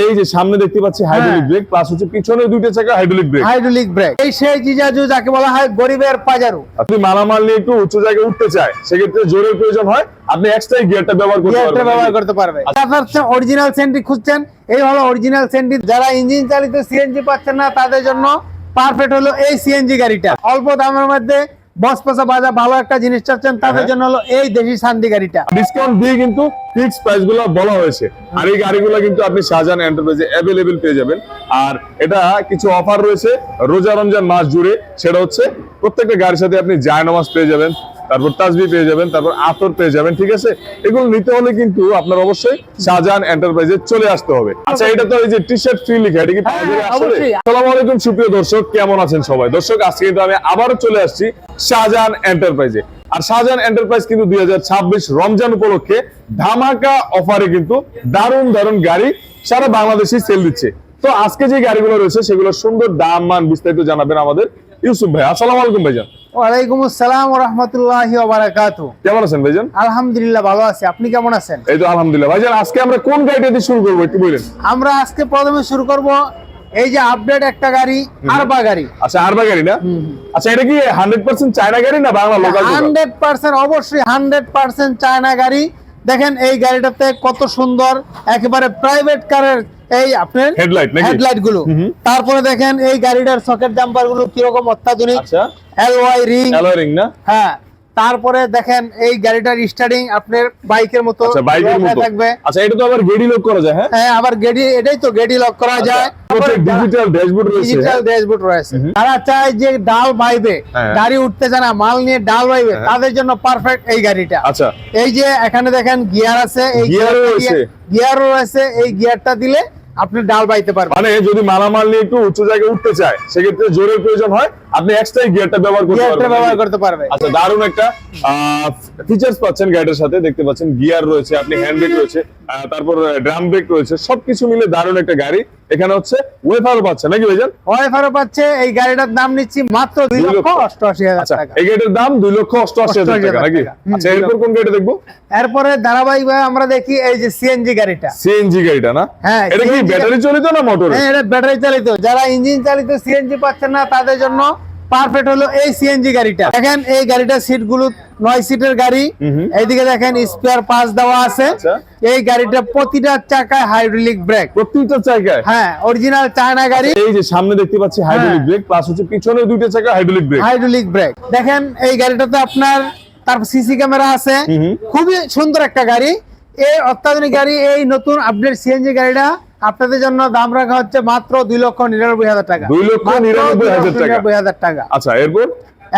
এই যে সামনে দেখতে পাচ্ছি হাইড্রোলিক ব্রেক, প্লাস হচ্ছে পিছনে দুইটা চাকা হাইড্রোলিক ব্রেক। এই সেই জিজাজু যাকে বলা হয় গরিবের পাজারু। আপনি মালামাল নিয়ে একটু উঁচু জায়গায় উঠতে চায়, সেক্ষেত্রে জোরের প্রয়োজন হয়, আপনি এক্সট্রা গিয়ারটা ব্যবহার করতে পারবেন। আপনার অরিজিনাল সেন্টি খুঁজছেন, এই হলো অরিজিনাল সেন্টি। যারা ইঞ্জিন চালিত সিএনজি পাচ্ছেন না তাদের জন্য পারফেক্ট হলো এই সিএনজি গাড়িটা। অল্প দামের মধ্যে বস পয়সা বাজা ভালো একটা জিনিস চাচ্ছেন তাদের জন্য হলো এই দেশি শান্তি গাড়িটা। ডিসকাউন্ট দিয়ে কিন্তু ফিক্সড প্রাইস গুলো বলা হয়েছে, আর এই গাড়িগুলো কিন্তু আপনি শাহজাহান এন্টারপ্রাইজে অ্যাভেলেবেল পেয়ে যাবেন। আর এটা কিছু অফার রয়েছে রোজা রমজান মাস জুড়ে, সেটা হচ্ছে প্রত্যেকটা গাড়ির সাথে আপনি জায়নামাজ পেয়ে যাবেন, তারপর তাসবিহ পেয়ে যাবেন, তারপর আতর পেয়ে যাবেন। ঠিক আছে, এগুলো নিতে হলে কিন্তু আপনার অবশ্যই শাহজাহান এন্টারপ্রাইজে চলে আসতে হবে। আচ্ছা, এটা তো এই যে টি-শার্ট ফ্রি লেখা, এটা কি পাওয়া যাবে আসলে? আসসালামু আলাইকুম সুপ্রিয় দর্শক, কেমন আছেন সবাই? দর্শক, আজকে কিন্তু আমি আবারো চলে আসছি শাহজাহান এন্টারপ্রাইজে। আর শাহজাহান এন্টারপ্রাইজ কিন্তু 2026 রমজান উপলক্ষে ধামাকা অফারে কিন্তু দারুণ গাড়ি সারা বাংলাদেশে সেল দিচ্ছে। তো আজকে যে গাড়িগুলো রয়েছে সেগুলোর সুন্দর দাম মান বিস্তারিত জানাবেন আমাদের ইউসুফ ভাই। আসসালামু আলাইকুম ভাইজান। ওয়ালাইকুম আসসালাম ওয়া রাহমাতুল্লাহি ওয়া বারাকাতুহু। কেমন আছেন ভাইজান? আলহামদুলিল্লাহ ভালো আছি, আপনি কেমন আছেন? এই তো আলহামদুলিল্লাহ। ভাইজান, আজকে আমরা কোন গাড়িটা দিয়ে শুরু করব একটু বলেন। আমরা আজকে প্রথমে শুরু করব এই যে আপডেট একটা গাড়ি, আরবা গাড়ি। আচ্ছা, আরবা গাড়ি না? আচ্ছা, এটা কি 100% চায়না গাড়ি না বাংলা লোকাল? 100% অবশ্যই 100% চায়না গাড়ি। দেখেন এই গাড়িটাতে কত সুন্দর একেবারে প্রাইভেট কারের এই আপনার হেডলাইট গুলো। তারপরে দেখেন এই গাড়িটার সকেট জাম্পার গুলো কিরকম অত্যাধুনিক। আচ্ছা, এলওয়াই রিং না? হ্যাঁ। তারপরে দেখেন এই গাড়িটার স্টার্টিং আপনার বাইকের মতো থাকবে। আচ্ছা, এটা তো আবার গেডি লক করা যায়? হ্যাঁ, আবার গেডি, এটাই তো গেডি লক করা যায়। ডিজিটাল ড্যাশবোর্ড রয়েছে। তারা চায় যে ডাল বাইবে, গাড়ি উঠতে চায় না, মাল নিয়ে ডাল বাইবে, তাদের জন্য পারফেক্ট এই গাড়িটা। আচ্ছা, এই যে এখানে দেখেন গিয়ার আছে, এই গিয়ারও রয়েছে, এই গিয়ারটা দিলে আপনি ডাল বাইতে পারবেন। মানে যদি মালামাল নিয়ে একটু উঁচু জায়গায় উঠতে চায়, সেক্ষেত্রে জোরের প্রয়োজন হয়, আপনি এক্সট্রা গিয়ারটা ব্যবহার করতে পারবেন। আচ্ছা, দারুণ একটা ফিচারস পাচ্ছেন গাড়িটার সাথে। দেখতে পাচ্ছেন গিয়ার রয়েছে, আপনি হ্যান্ড ব্রেক রয়েছে, তারপর ড্রাম ব্রেক রয়েছে, সবকিছু মিলে দারুণ একটা গাড়ি। এখানে হচ্ছে ওয়েফারও পাচ্ছে নাকি ভাইজান? ওয়েফারও পাচ্ছে। এই গাড়িটার দাম নিচ্ছি মাত্র 2,88,000 টাকা। এই গাড়ির দাম 2,88,000 টাকা নাকি? আচ্ছা, এরপর কোন গাড়িটা দেখবো? এরপরে ধারাবাহিকভাবে আমরা দেখি এই যে সিএনজি গাড়িটা। সিএনজি গাড়িটা না? হ্যাঁ। এটা কি ব্যাটারি চালিত না মোটর? হ্যাঁ, এটা ব্যাটারি চালিত। যারা ইঞ্জিন চালিত সিএনজি পাচ্ছেন না তাদের জন্য পারফেক্ট হলো এই সিএনজি গাড়িটা। দেখেন এই গাড়িটার সিট গুলো 9 সিটের গাড়ি। এইদিকে দেখেন স্পেয়ার পার্টস দেওয়া আছে। এই গাড়িটা প্রতিটা চাকায় হাইড্রোলিক ব্রেক। প্রতিটা চাকায়? হ্যাঁ, অরিজিনাল চায়না গাড়ি। এই যে সামনে দেখতে পাচ্ছি হাইড্রোলিক ব্রেক, প্লাস হচ্ছে পিছনে দুইটা চাকা হাইড্রোলিক ব্রেক। দেখেন এই গাড়িটাতে আপনার তার সিসি ক্যামেরা আছে। খুবই সুন্দর একটা গাড়ি, এই অত্যাধুনিক গাড়ি। এই নতুন আপডেট সিএনজি গাড়িটা আপনাদের জন্য দাম রাখা হচ্ছে মাত্র 2,99,000 টাকা। 2,99,000 টাকা। আচ্ছা,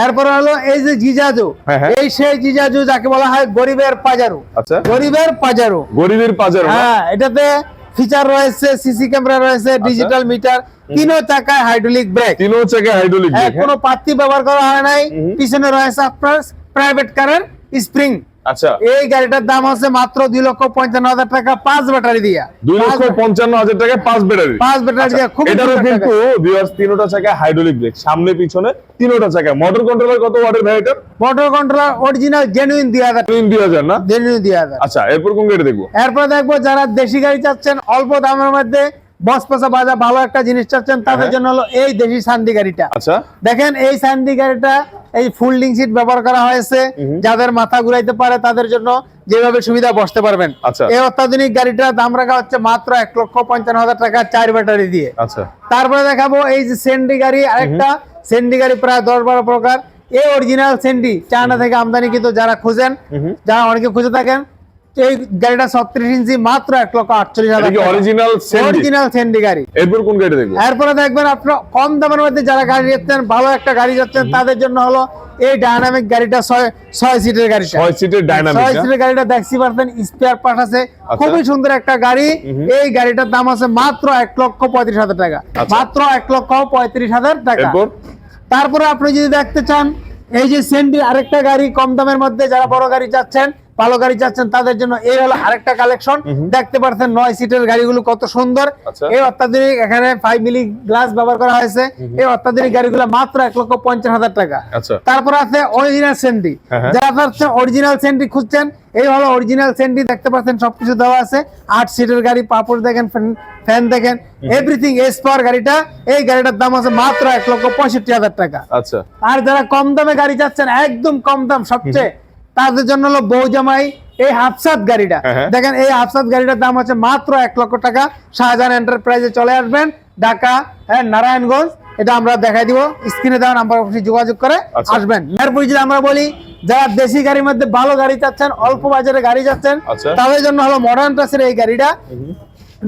এরপর হলো এই যে জিজাজু, এই সেই জিজাজু যাকে বলা হয় গরিবের পাজারু। আচ্ছা, গরিবের পাজারু। হ্যাঁ, এটাতে ফিচার রয়েছে, সিসি ক্যামেরা রয়েছে, ডিজিটাল মিটার, তিনো চাকায় হাইড্রোলিক ব্রেক। কোনো পাত্তি ব্যবহার করা হয় নাই। পিছনে রয়েছে আপনার প্রাইভেট কারের স্প্রিং। আচ্ছা, এই গাড়িটার দাম হচ্ছে মাত্র 2,55,000 টাকা, 5 ব্যাটারি দিয়া। 2,55,000 টাকায় 5 ব্যাটারি দিয়া। খুব এটারও কিন্তু ভিউয়ার্স তিনটা চাকায় হাইড্রোলিক ব্রেক, সামনে পিছনে তিনটা চাকায়। মোটর কন্ট্রোলার কত ওয়াটের ভাই এটা? মোটর কন্ট্রোলার অরিজিনাল জেনুইন 2000 না? জেনুইন 2000। আচ্ছা, এরপর কোন গাড়ি দেখবো? এরপর দেখবো যারা দেশি গাড়ি চাচ্ছেন, অল্প দামের মধ্যে বস পয়সা বাজা ভালো একটা জিনিস চাচ্ছেন, তাদের জন্য হলো এই দেশি শান্তি গাড়িটা। আচ্ছা, দেখেন এই শান্তি গাড়িটা এই ফোল্ডিং সিট ব্যবহার করা হয়েছে। যাদের মাথা ঘুরাইতে পারে তাদের জন্য যেভাবে সুবিধা বসতে পারবেন। এই অত্যাধুনিক গাড়িটার দাম রাখা হচ্ছে মাত্র 1,55,000 টাকা, 4 ব্যাটারি দিয়ে। আচ্ছা, তারপরে দেখাবো এই যে সেন্ডি গাড়ি, আরেকটা সেন্ডি গাড়ি প্রায় 10-12 প্রকার। এই অরিজিনাল সেন্ডি চায়না থেকে আমদানি, কিন্তু যারা খুঁজেন, যারা অনেকে খুঁজে থাকেন, এই গাড়িটা 36 ইঞ্চি মাত্র 1,48,000 অরিজিনাল সেন্ডি গাড়ি। এরপর কোন গাড়ি দেখবো? এরপরে দেখবেন আপনার কম দামের মধ্যে যারা গাড়ি যাচ্ছেন, ভালো একটা গাড়ি যাচ্ছেন, তাদের জন্য হলো এই ডায়নামিক গাড়িটা। 6 সিটের গাড়িটা। 6 সিটের ডায়নামিক। 6 সিটের গাড়িটা দেখছি পারতেন, স্পেয়ার পার্ট আছে, খুবই সুন্দর একটা গাড়ি। এই গাড়িটার দাম আছে মাত্র 1,35,000 টাকা, মাত্র 1,35,000 টাকা। তারপরে আপনি যদি দেখতে চান এই যে সেন্ডি আরেকটা গাড়ি কম দামের মধ্যে, যারা বড় গাড়ি যাচ্ছেন ভালো গাড়ি চাচ্ছেন তাদের জন্য এই হলো আরেকটা কালেকশন। দেখতে পাচ্ছেন 9 সিটের গাড়িগুলো কত সুন্দর। আচ্ছা। এই অত্যাধুনিক এখানে 5 মিলি গ্লাস ব্যবহার করা হয়েছে। এই অত্যাধুনিক গাড়িগুলো মাত্র 1,50,000 টাকা। আচ্ছা। তারপর আছে অরিজিনাল সেন্ডি, যারা অরিজিনাল সেন্ডি খুঁজছেন এই হলো অরিজিনাল সেন্ডি। দেখতে পাচ্ছেন সবকিছু দেওয়া আছে, 8 সিটের গাড়ি, পাপড় দেখেন, ফ্যান দেখেন, এভরিথিং এস পাওয়ার গাড়িটা। এই গাড়িটার দাম আছে মাত্র 1,65,000 টাকা। আচ্ছা। আর যারা কম দামে গাড়ি চাচ্ছেন, একদম কম দাম সবচেয়ে, তাদের জন্য হলো বউজামাই এই হাফসাত গাড়িটা। দেখেন এই হাফসাত গাড়িটার দাম হচ্ছে মাত্র 1 লক্ষ টাকা। শাহজাহান এন্টারপ্রাইজে চলে আসবেন, ঢাকা নারায়ণগঞ্জ, এটা আমরা দেখাই দিব। স্ক্রিনে দেওয়া নাম্বার অবশ্যই যোগাযোগ করে আসবেন। এরপর যদি আমরা বলি যারা দেশি গাড়ির মধ্যে ভালো গাড়ি চাচ্ছেন, অল্প বাজারে গাড়ি চাচ্ছেন, তাদের জন্য হলো মডার্ন টাচের এই গাড়িটা।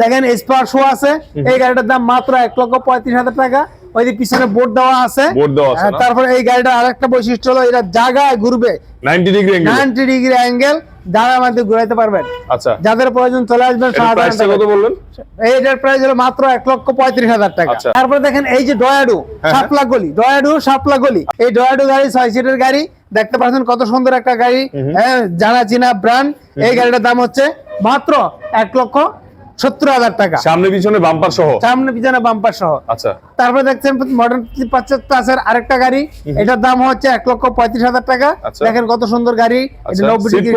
দেখেন স্পার শো আছে, এই গাড়িটার দাম মাত্র 1,35,000 টাকা। ওই যে পিছনে বোর্ড দেওয়া আছে। তারপরে এই গাড়িটা আরেকটা বৈশিষ্ট্য হলো এটা জায়গায় ঘুরবে 90 ডিগ্রি অ্যাঙ্গেল, যারা আমাদের ঘুরাইতে পারবেন। আচ্ছা। যাদের প্রয়োজন চলে আসবেন। কত বললেন? এইটার প্রাইস হলো মাত্র 1,35,000 টাকা। তারপর দেখেন এই যে ডয়াডু শাপলা গলি, এই ডয়াডু গাড়ি 6 সিটের গাড়ি। দেখতে পাচ্ছেন কত সুন্দর একটা গাড়ি, জানা চিনা ব্র্যান্ড। এই গাড়িটার দাম হচ্ছে মাত্র 1,70,000 টাকা। সামনে পিছনে বাম্পার সহ। আচ্ছা। তারপরে দেখছেন মডার্ন পাঁচের আরেকটা গাড়ি, এটার দাম হচ্ছে 1,35,000 টাকা। দেখেন কত সুন্দর গাড়ি, 90 ডিগ্রি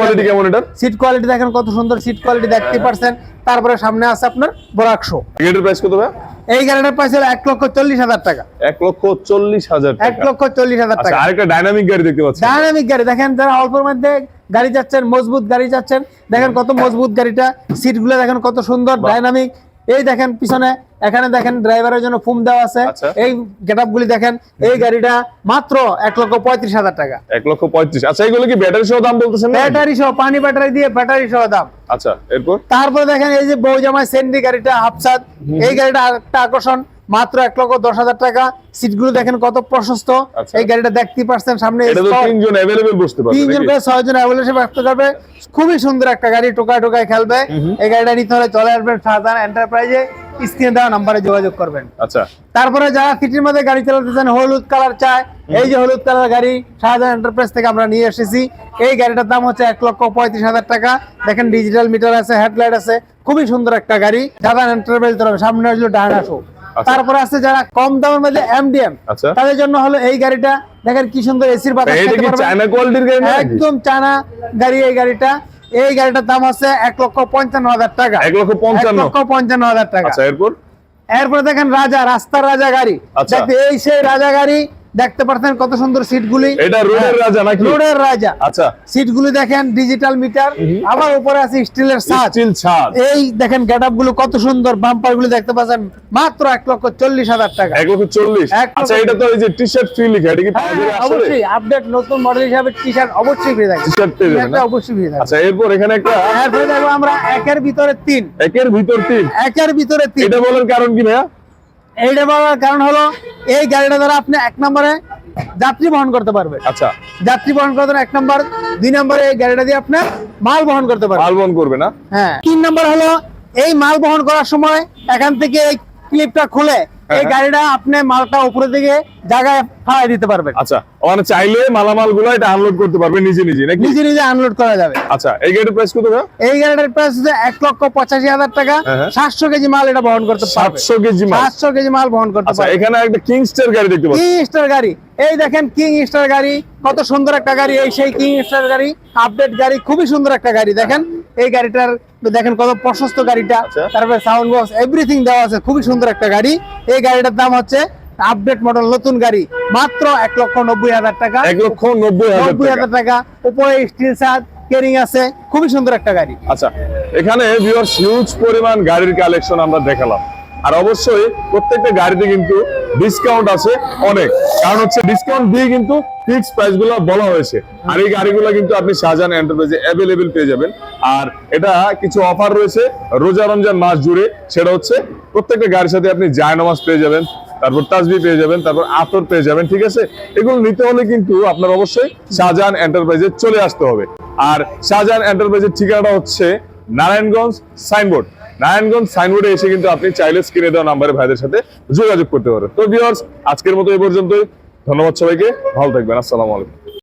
সিট কোয়ালিটি দেখেন কত সুন্দর সিট কোয়ালিটি দেখতে পাচ্ছেন। তারপরে সামনে আছে আপনার বোরাকশো। এটার প্রাইস কত ভাই? এই গাড়িটার প্রাইস হলো 1,40,000 টাকা। 1,40,000 টাকা। 1,40,000 টাকা। আরেকটা ডাইনামিক গাড়ি দেখতে পাচ্ছেন। ডাইনামিক গাড়ি দেখেন, যারা অল্পের মধ্যে গাড়ি যাচ্ছেন, মজবুত গাড়ি যাচ্ছেন, দেখেন কত মজবুত গাড়িটা। সিটগুলো দেখেন কত সুন্দর ডাইনামিক। এই দেখেন পিছনে এখানে দেখেন ড্রাইভারের জন্য ফোম দেওয়া আছে। এই গেটআপগুলি দেখেন। এই গাড়িটা মাত্র 1,35,000 টাকা। 1,35,000। আচ্ছা, এগুলো কি ব্যাটারি সহ দাম বলতেছেন? ব্যাটারি সহ, পানি ব্যাটারি দিয়ে ব্যাটারি সহ দাম। আচ্ছা, এরপর তারপরে দেখেন এই যে বউজামাই সেন্ডি গাড়িটা হাফসাত, এই গাড়িটা আরেকটা আকর্ষণ, মাত্র 1,10,000 টাকা। সিটগুলো দেখেন কত প্রশস্ত। এই গাড়িটা দেখতে পাচ্ছেন সামনে তিনজন अवेलेबल বসতে পারবে, 3 জন করে 6 জন अवेलेबल বসতে পারবে। খুবই সুন্দর একটা গাড়ি, টোকায় খেলবে। এই গাড়িটা নিতে হলে চলে আসবেন শাহজাহান এন্টারপ্রাইজে, স্ক্রিনে দেওয়া নম্বরে যোগাযোগ করবেন। আচ্ছা। তারপরে যারা সিটির মধ্যে গাড়ি চালাতে চান, হলুদ কালার চায়, এই যে হলুদ কালার গাড়ি শাহজাহান এন্টারপ্রাইজ থেকে আমরা নিয়ে এসেছি। এই গাড়িটার দাম হচ্ছে 1,35,000 টাকা। দেখেন ডিজিটাল মিটার আছে, হেডলাইট আছে, খুবই সুন্দর একটা গাড়ি। শাহজাহান এন্টারপ্রাইজ তরফে সামনে আসলো ডায়না শো। তারপরে আছে যারা কম দামের মধ্যে এমডিএম, তাদের জন্য হলো এই গাড়িটা। দেখেন কি সুন্দর এসির বাতাস খেতে পারবেন, চায়না কোয়ালিটির গাড়ি, একদম চায়না গাড়ি। এই গাড়িটা, এই গাড়িটার দাম আছে 1,55,000 টাকা। 1,55,000 টাকা। আচ্ছা, এরপর দেখেন রাস্তার রাজা গাড়ি। এই সেই রাজা গাড়ি দেখতে পাচ্ছেন কত সুন্দর সিটগুলি। এটা রোডের রাজা নাকি? রোডের রাজা। আচ্ছা। সিটগুলি দেখেন ডিজিটাল মিটার, আবার উপরে আছে স্টিলের ছাদ। এই দেখেন গেটআপগুলো কত সুন্দর, বাম্পারগুলো দেখতে পাচ্ছেন মাত্র 1,40,000 টাকা। 1,40,000। আচ্ছা, এটা তো এই যে টি-শার্ট ফ্রি লেখা, এটা কি পাওয়া যাবে? অবশ্যই আপডেট নতুন মডেল হিসাবে টি-শার্ট অবশ্যই ফ্রি থাকবে। টি-শার্ট পেয়ে যাবেন না? অবশ্যই ফ্রি থাকবে। আচ্ছা, এরপর এখানে একটা এরপরে দেখো আমরা একের ভিতরে 3। একের ভিতর 3। এটা বলার কারণ কি ভাইয়া? এইটা বলার কারণ হলো এই গাড়িটা দ্বারা আপনি 1 নম্বরে যাত্রী বহন করতে পারবেন। আচ্ছা। যাত্রী বহন করতে 1 নম্বর। 2 নম্বরে এই গাড়িটা দিয়ে আপনি মাল বহন করতে পারবেন। মাল বহন করবে না? হ্যাঁ। 3 নম্বর হলো এই মাল বহন করার সময় এখান থেকে এই ক্লিপটা খুলে এই গাড়িটা আপনি মালটা উপরে দিকে জায়গায় ফালাই দিতে পারবেন। আচ্ছা, মানে চাইলে মালামালগুলো এটা আনলোড করতে পারবে নিজে নাকি? নিজে আনলোড করা যাবে। আচ্ছা, এই গাড়ির প্রাইস কত? এই গাড়িটার প্রাইস হচ্ছে 1,85,000 টাকা। 700 কেজি মাল এটা বহন করতে পারবে। 700 কেজি মাল বহন করতে পারবে। এখানে একটা কিংস্টার গাড়ি দেখতে পাচ্ছি। কিংস্টার গাড়ি, এই দেখেন কিংস্টার গাড়ি কত সুন্দর একটা গাড়ি। এই সেই কিংস্টার গাড়ি, আপডেট গাড়ি, খুবই সুন্দর একটা গাড়ি। দেখেন এই গাড়িটার দেখেন কত প্রশস্ত গাড়িটা। তারপরে সাউন্ড বক্স এভরিথিং দেওয়া আছে, খুবই সুন্দর একটা গাড়ি। এই গাড়িটার দাম হচ্ছে আপডেট মডেল নতুন গাড়ি, মাত্র 1,90,000 টাকা। 1,90,000 টাকা। উপরে স্টিল ছাদ, কেরিং আছে, খুবই সুন্দর একটা গাড়ি। আচ্ছা, এখানে ভিউয়ার্স হিউজ পরিমাণ গাড়ির কালেকশন আমরা দেখালাম। আর অবশ্যই প্রত্যেকটা গাড়িতে কিন্তু ডিসকাউন্ট আছে অনেক, কারণ হচ্ছে ডিসকাউন্ট দিয়ে কিন্তু ফিক্স প্রাইস গুলো বলা হয়েছে। আর এই গাড়িগুলো কিন্তু আপনি শাহজাহান এন্টারপ্রাইজে অ্যাভেলেবেল পেয়ে যাবেন। আর এটা কিছু অফার রয়েছে রোজা রমজান মাস জুড়ে, সেটা হচ্ছে প্রত্যেকটা গাড়ির সাথে আপনি জায়নামাজ পেয়ে যাবেন, তারপর তাসবিহ পেয়ে যাবেন, তারপর আতর পেয়ে যাবেন। ঠিক আছে, এগুলো নিতে হলে কিন্তু আপনার অবশ্যই শাহজাহান এন্টারপ্রাইজে চলে আসতে হবে। আর শাহজাহান এন্টারপ্রাইজের ঠিকানাটা হচ্ছে নারায়ণগঞ্জ সাইনবোর্ড। নারায়ণগঞ্জ সাইনবোর্ডে এসে কিন্তু আপনি চাইলে স্ক্রিনে দেওয়া নাম্বারে ভাইদের সাথে যোগাযোগ করতে পারেন। তো ভিউয়ার্স, আজকের মতো এই পর্যন্তই। ধন্যবাদ সবাইকে, ভালো থাকবেন। আসসালামু আলাইকুম।